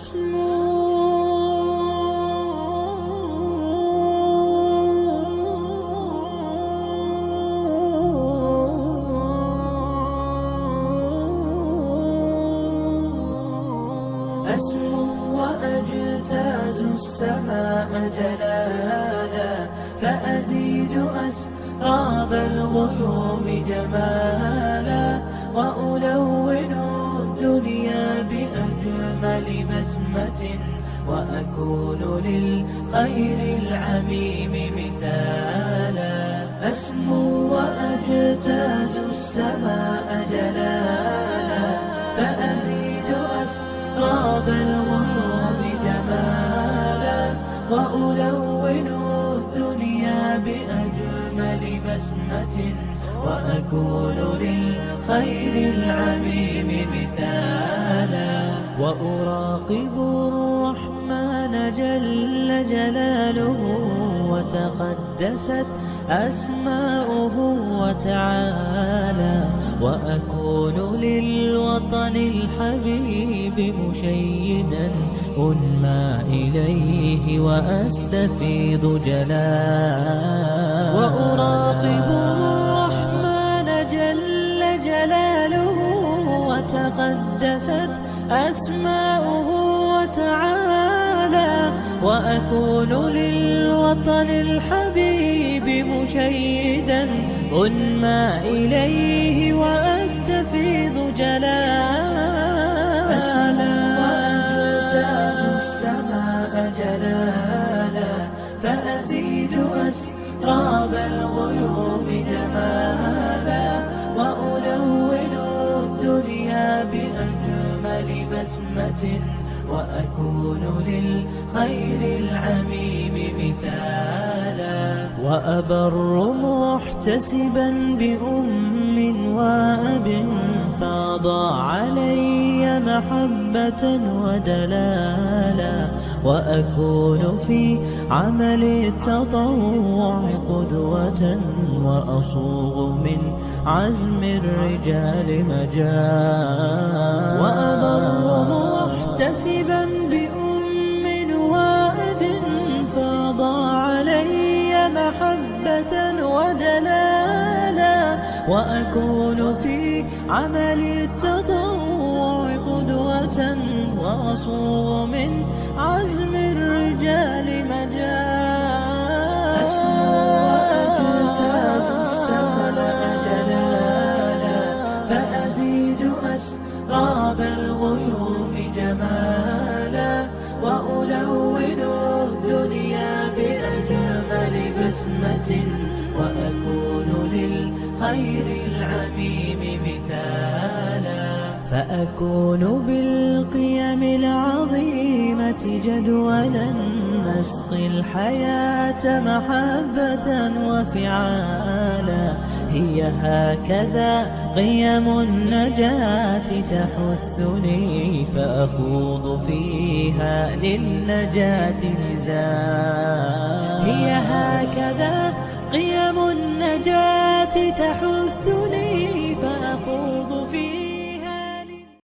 أسمو وأجتاز السماء جلالا، فأزيد أسراب الغيوم جمالا، وألون الدنيا بأجمل بسمة، وأكون للخير العميم مثالا. أسمو وأجتاز السماء جلالا، فأزيد أسراب الغيوم جمالا، وألون الدنيا بأجمل بسمة، وأكون للخير العميم مثالا. وأراقب الرحمن جل جلاله، وتقدست أسماؤه وتعالى، وأكون للوطن الحبيب مشيدا أنمى إليه وأستفيض جلالا. وأراقب الرحمن جل جلاله، وتقدست أسماؤه وتعالى، وأكون للوطن الحبيب مشيدا أنمى إليه وأستفيض جلالا. وأجتاز السماء جلالا، فأزيد أسراب الغيوم جمالا، وألون الدنيا بأجمل بسمة، وأكون للخير العميم مثالا. وأبر محتسبا بأم وأب، فاض علي محبة ودلالا، وأكون في عمل التطوع قدوة، وأصوغ من عزم الرجال مجالا. وأبر محتسبا بأم وأب، فاض علي محبة ودلالا، وأكون في عمل التطوع قدوة، وأصوغ من عزم الرجال مجالا. أسمو وأجتاز السماء جلالا، فأزيد أسراب الغيوم جمالا، وألون الدنيا بأجمل بسمة، وأكون للخير العميم مثالا. فأكون بالقيم العظيمة جدولا، نسقي الحياة محبة وفعالا. هي هكذا قيم النجاة تحثني، فأخوض فيها للنجاة نزالا. هي هكذا قيم النجاة تحثني،